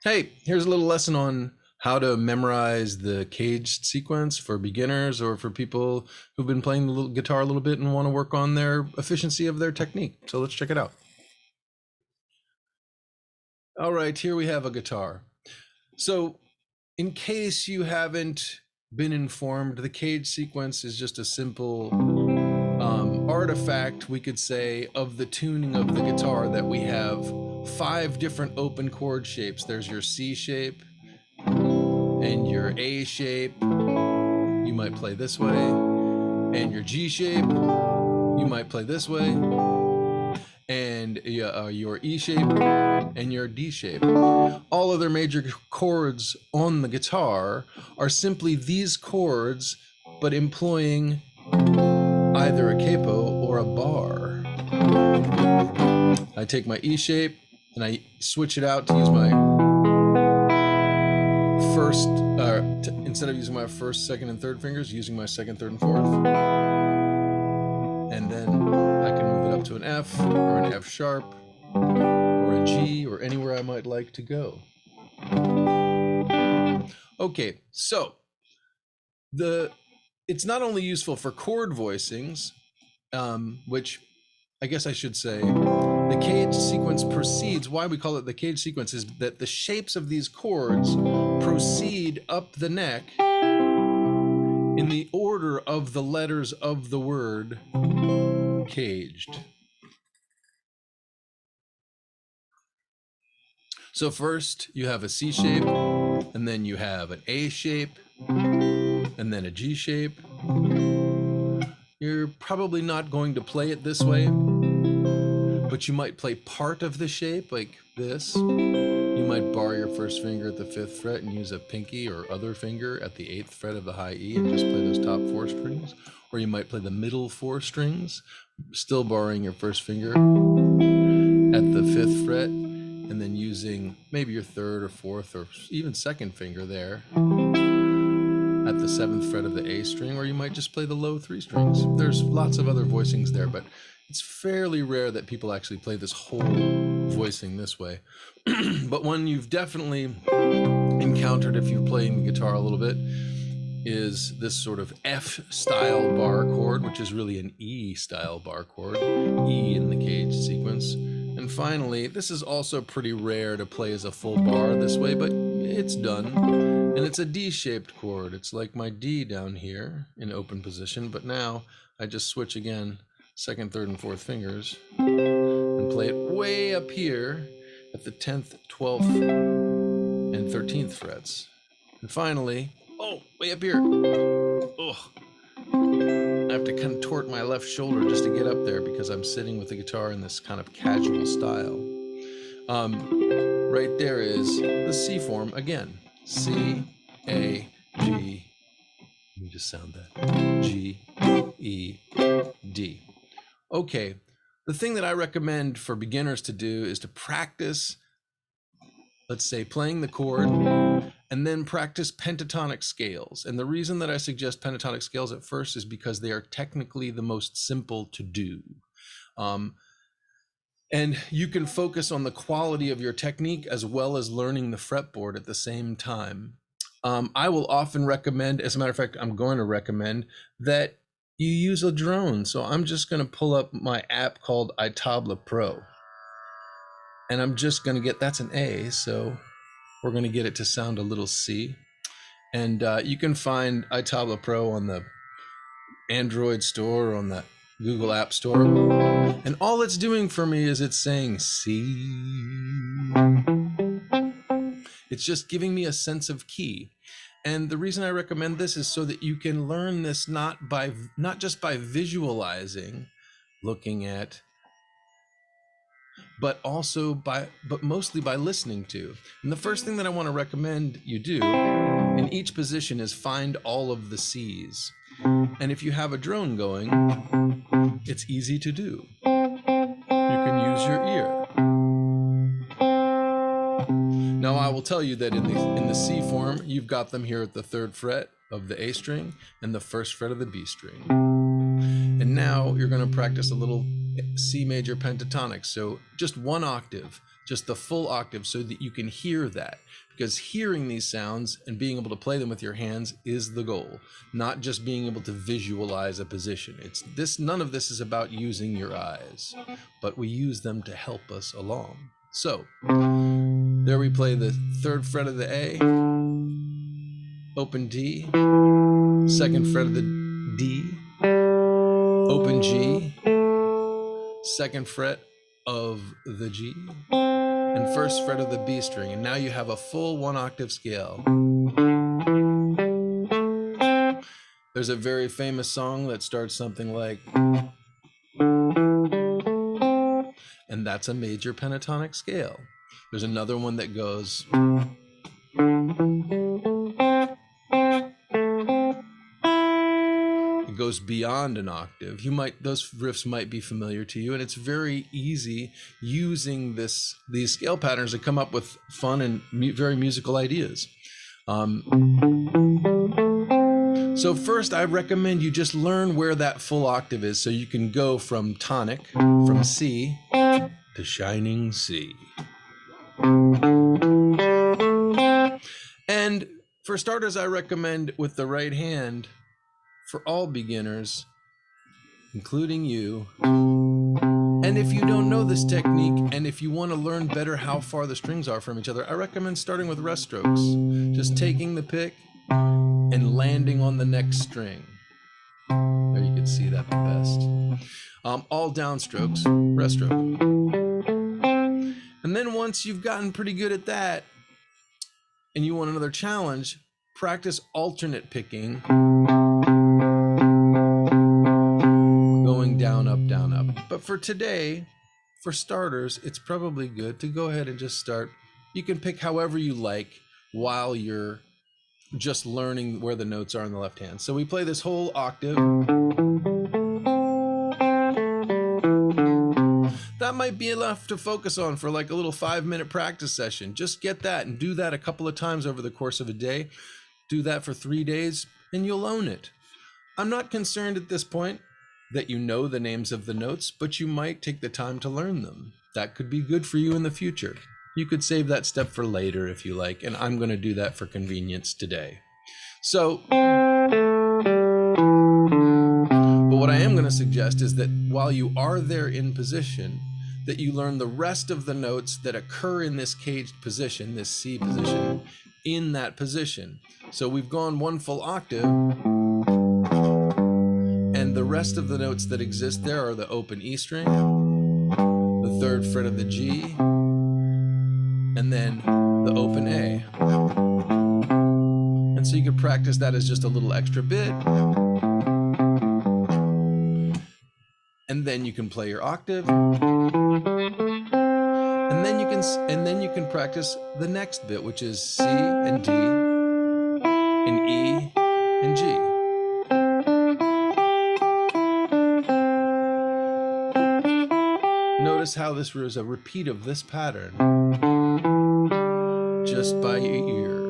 Hey, here's a little lesson on how to memorize the CAGED sequence for beginners or for people who've been playing the guitar a little bit and want to work on their efficiency of their technique. So let's check it out. All right, here we have a guitar. So in case you haven't been informed, the CAGED sequence is just a simple artifact, we could say, of the tuning of the guitar, that we have 5 different open chord shapes. There's your C shape and your A shape, you might play this way, and your G shape, you might play this way, and your E shape and your D shape. All other major chords on the guitar are simply these chords, but employing either a capo or a bar. I take my E shape and I switch it out to use my first, instead of using my first, second, and third fingers, using my second, third, and fourth. And then I can move it up to an F or an F sharp or a G or anywhere I might like to go. Okay, so it's not only useful for chord voicings, which I guess I should say, the CAGED sequence proceeds, why we call it the CAGED sequence is that the shapes of these chords proceed up the neck in the order of the letters of the word caged. So first you have a C shape, and then you have an A shape, and then a G shape. You're probably not going to play it this way, but you might play part of the shape like this. You might bar your first finger at the 5th fret and use a pinky or other finger at the 8th fret of the high E and just play those top 4 strings. Or you might play the middle 4 strings, still barring your first finger at the 5th fret, and then using maybe your 3rd or 4th or even 2nd finger there at the 7th fret of the A string, or you might just play the low 3 strings. There's lots of other voicings there, but it's fairly rare that people actually play this whole voicing this way. But one you've definitely encountered if you're playing the guitar a little bit is this sort of F-style bar chord, which is really an E-style bar chord, E in the CAGED sequence. And finally, this is also pretty rare to play as a full bar this way, but it's done. And it's a D-shaped chord. It's like my D down here in open position, but now I just switch again, 2nd, 3rd, and 4th fingers, and play it way up here at the 10th, 12th, and 13th frets. And finally, way up here. I have to contort my left shoulder just to get up there because I'm sitting with the guitar in this kind of casual style. Right there is the C form again. C, A, G. Let me just sound that. G, E, D. Okay, the thing that I recommend for beginners to do is to practice, let's say, playing the chord, and then practice pentatonic scales. And the reason that I suggest pentatonic scales at first is because they are technically the most simple to do. And you can focus on the quality of your technique as well as learning the fretboard at the same time. I will often recommend, as a matter of fact, I'm going to recommend that you use a drone. So I'm just going to pull up my app called iTabla Pro. And I'm just going to get, that's an A, so we're going to get it to sound a little C. And you can find iTabla Pro on the Android store or on the Google App Store. And all it's doing for me is it's saying C. It's just giving me a sense of key. And the reason I recommend this is so that you can learn this not just by visualizing, looking at, but mostly by listening to. And the first thing that I want to recommend you do in each position is find all of the C's. And if you have a drone going, it's easy to do. You can use your ear. Now I will tell you that in the C form, you've got them here at the 3rd fret of the A string and the 1st fret of the B string. And now you're going to practice a little C major pentatonic. So just 1 octave. just the full octave, so that you can hear that. Because hearing these sounds and being able to play them with your hands is the goal, not just being able to visualize a position. It's this, none of this is about using your eyes, but we use them to help us along. So there we play the 3rd fret of the A, open D, 2nd fret of the D, open G, 2nd fret of the G, and 1st fret of the B string. And now you have a full 1 octave scale. There's a very famous song that starts something like, and that's a major pentatonic scale. There's another one that goes, it goes beyond an octave. Those riffs might be familiar to you, and it's very easy using these scale patterns to come up with fun and very musical ideas. So first, I recommend you just learn where that full octave is, so you can go from tonic, from C to shining C. And for starters, I recommend with the right hand, for all beginners, including you. And if you don't know this technique, and if you want to learn better how far the strings are from each other, I recommend starting with rest strokes. Just taking the pick and landing on the next string. There you can see that the best. All downstrokes, rest stroke. And then once you've gotten pretty good at that, and you want another challenge, practice alternate picking, going down, up, down, up. But for today, for starters, it's probably good to go ahead and just start. You can pick however you like while you're just learning where the notes are in the left hand. So we play this whole octave. That might be enough to focus on for like a little 5-minute practice session. Just get that and do that a couple of times over the course of a day. Do that for 3 days and you'll own it. I'm not concerned at this point that you know the names of the notes, but you might take the time to learn them. That could be good for you in the future. You could save that step for later if you like, and I'm going to do that for convenience today. So, but what I am going to suggest is that while you are there in position, that you learn the rest of the notes that occur in this caged position, this C position, in that position. So we've gone 1 full octave, and the rest of the notes that exist there are the open E string, the 3rd fret of the G, and then the open A. And so you could practice that as just a little extra bit. And then you can play your octave. And then you can practice the next bit, which is C and D and E and G. Notice how this is a repeat of this pattern just by your ear.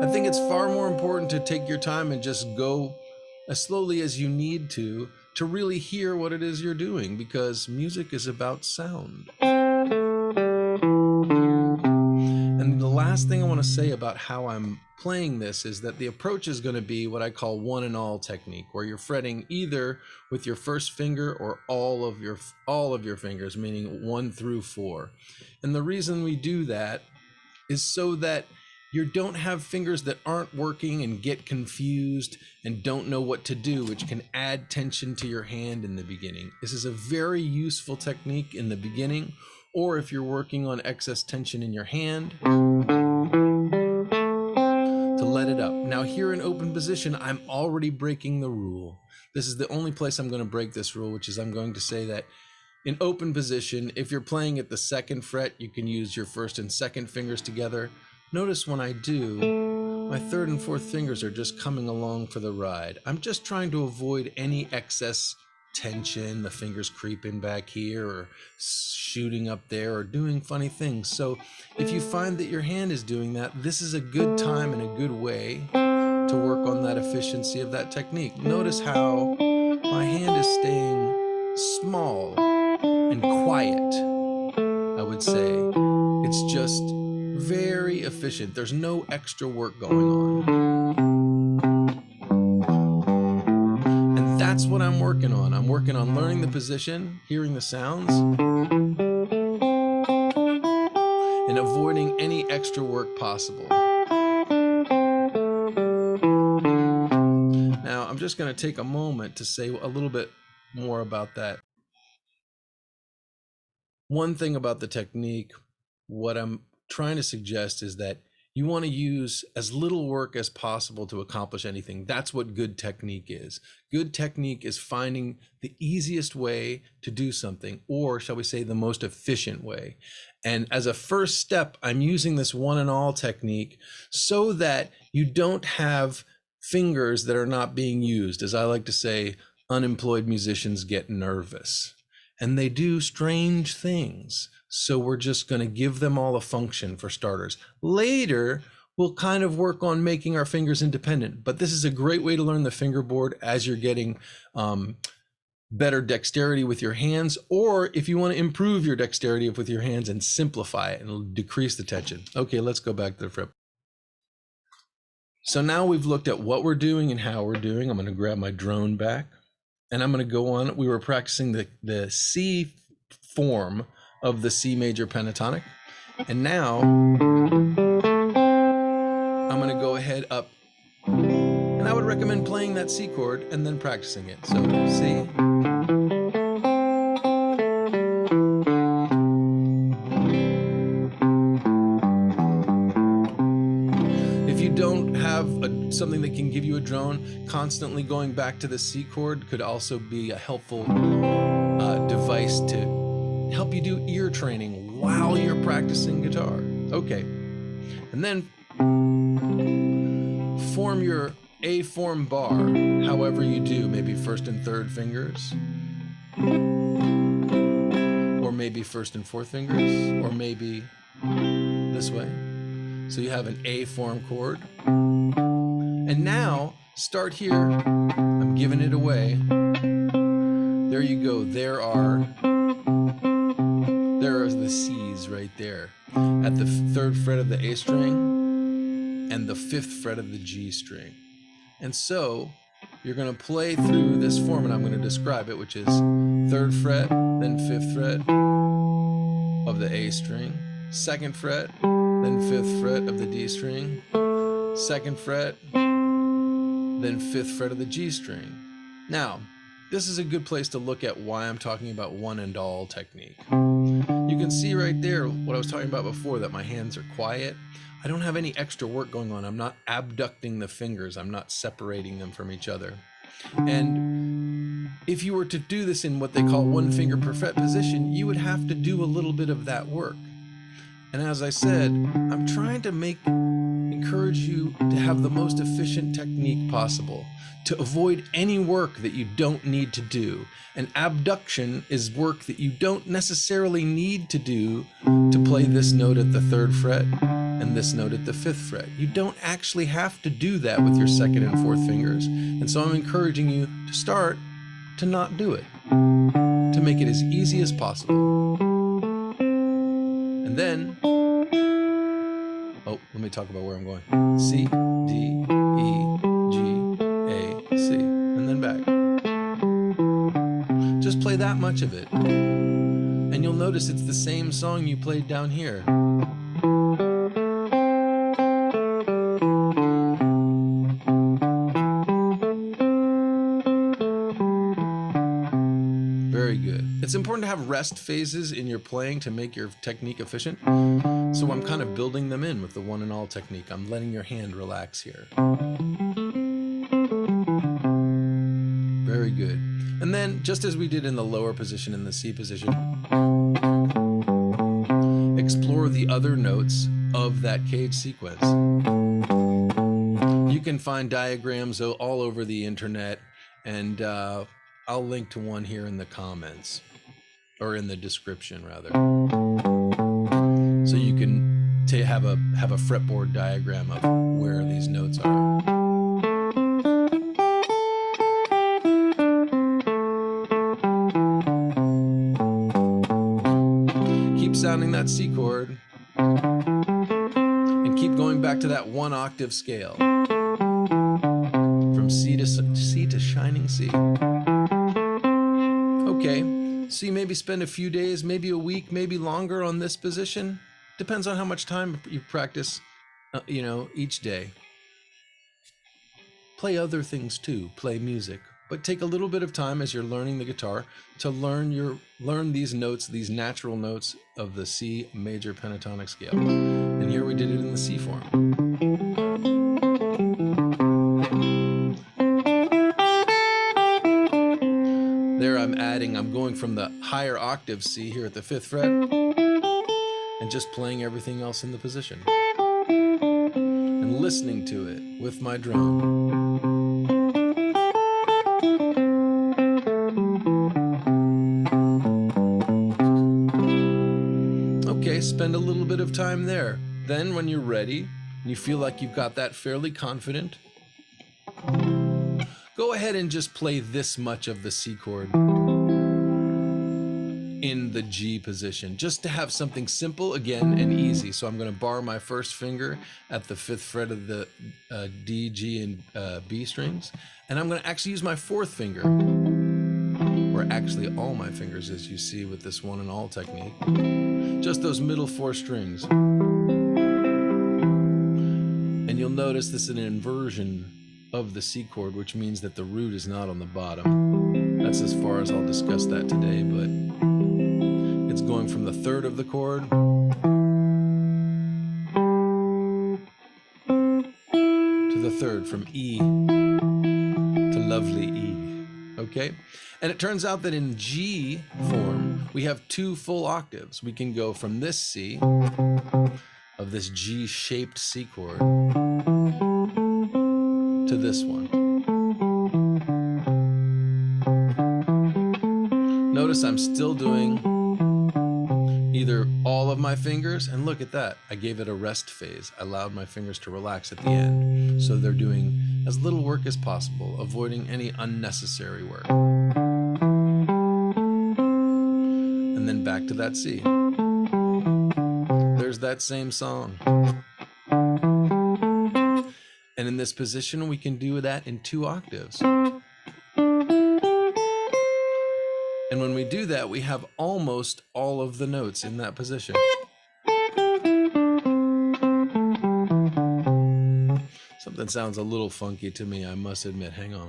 I think it's far more important to take your time and just go as slowly as you need to really hear what it is you're doing, because music is about sound. And the last thing I want to say about how I'm playing this is that the approach is going to be what I call 1 and all technique, where you're fretting either with your first finger or all of your fingers, meaning 1 through 4. And the reason we do that is so that you don't have fingers that aren't working and get confused and don't know what to do, which can add tension to your hand in the beginning. This is a very useful technique in the beginning, or if you're working on excess tension in your hand, to let it up. Now here in open position, I'm already breaking the rule. This is the only place I'm going to break this rule, which is I'm going to say that in open position, if you're playing at the 2nd fret, you can use your 1st and 2nd fingers together. Notice when I do, my 3rd and 4th fingers are just coming along for the ride. I'm just trying to avoid any excess tension, the fingers creeping back here or shooting up there or doing funny things. So if you find that your hand is doing that, this is a good time and a good way to work on that efficiency of that technique. Notice how my hand is staying small and quiet, I would say. It's just very efficient. There's no extra work going on. And that's what I'm working on. I'm working on learning the position, hearing the sounds, and avoiding any extra work possible. Now, I'm just going to take a moment to say a little bit more about that. One thing about the technique, what I'm trying to suggest is that you want to use as little work as possible to accomplish anything. That's what good technique is. Good technique is finding the easiest way to do something, or shall we say the most efficient way. And as a first step, I'm using this one and all technique so that you don't have fingers that are not being used. As I like to say, unemployed musicians get nervous and they do strange things. So we're just going to give them all a function for starters. Later, we'll kind of work on making our fingers independent, but this is a great way to learn the fingerboard as you're getting better dexterity with your hands, or if you want to improve your dexterity with your hands and simplify it and decrease the tension. Okay, let's go back to the fret. So now we've looked at what we're doing and how we're doing. I'm going to grab my drone back and I'm going to go on. We were practicing the C form of the C major pentatonic. And now I'm going to go ahead up, and I would recommend playing that C chord and then practicing it. So C. If you don't have something that can give you a drone, constantly going back to the C chord could also be a helpful device to help you do ear training while you're practicing guitar. Okay, and then form your A form bar however you do, maybe first and third fingers, or maybe first and fourth fingers, or maybe this way. So you have an A form chord. And now start here. I'm giving it away. There you go. There are the C's right there at the third fret of the A string and the fifth fret of the G string. And so you're going to play through this form, and I'm going to describe it, which is third fret, then fifth fret of the A string, second fret, then fifth fret of the D string, second fret, then fifth fret of the G string. Now, this is a good place to look at why I'm talking about one and all technique. You can see right there what I was talking about before, that my hands are quiet. I don't have any extra work going on. I'm not abducting the fingers. I'm not separating them from each other. And if you were to do this in what they call one finger per fret position, you would have to do a little bit of that work. And as I said, I'm trying to encourage you to have the most efficient technique possible, to avoid any work that you don't need to do. And abduction is work that you don't necessarily need to do to play this note at the third fret and this note at the fifth fret. You don't actually have to do that with your second and fourth fingers. And so I'm encouraging you to start to not do it, to make it as easy as possible. And then, let me talk about where I'm going. C, D, E, G, A, C, and then back. Just play that much of it, and you'll notice it's the same song you played down here. Very good. It's important to have rest phases in your playing to make your technique efficient. So I'm kind of building them in with the one and all technique. I'm letting your hand relax here. Very good. And then, just as we did in the lower position, in the C position, explore the other notes of that CAGED sequence. You can find diagrams all over the internet, and I'll link to one here in the comments, or in the description rather. So you can have a fretboard diagram of where these notes are. sounding that C chord and keep going back to that 1 octave scale from C to shining C. Okay, so you maybe spend a few days, maybe a week, maybe longer on this position. Depends on how much time you practice, each day. Play other things too, play music, but take a little bit of time as you're learning the guitar to learn these notes, these natural notes of the C major pentatonic scale. And here we did it in the C form. There I'm going from the higher octave C here at the 5th fret and just playing everything else in the position and listening to it with my drum. Okay, spend a little bit of time there. Then when you're ready, and you feel like you've got that fairly confident, go ahead and just play this much of the C chord in the G position, just to have something simple again and easy. So I'm going to bar my first finger at the 5th fret of the D, G, and B strings, and I'm going to actually use my 4th finger, or actually all my fingers, as you see with this 1 and all technique, just those middle 4 strings. And you'll notice this is an inversion of the C chord, which means that the root is not on the bottom. That's as far as I'll discuss that today, but it's going from the 3rd of the chord to the 3rd, from E to lovely E, okay? And it turns out that in G form, we have 2 full octaves. We can go from this C, of this G-shaped C chord, to this one. Notice I'm still doing either all of my fingers, and look at that, I gave it a rest phase. I allowed my fingers to relax at the end. So they're doing as little work as possible, avoiding any unnecessary work. And then back to that C. There's that same song. And in this position, we can do that in 2 octaves. And when we do that, we have almost all of the notes in that position. Something sounds a little funky to me, I must admit. Hang on.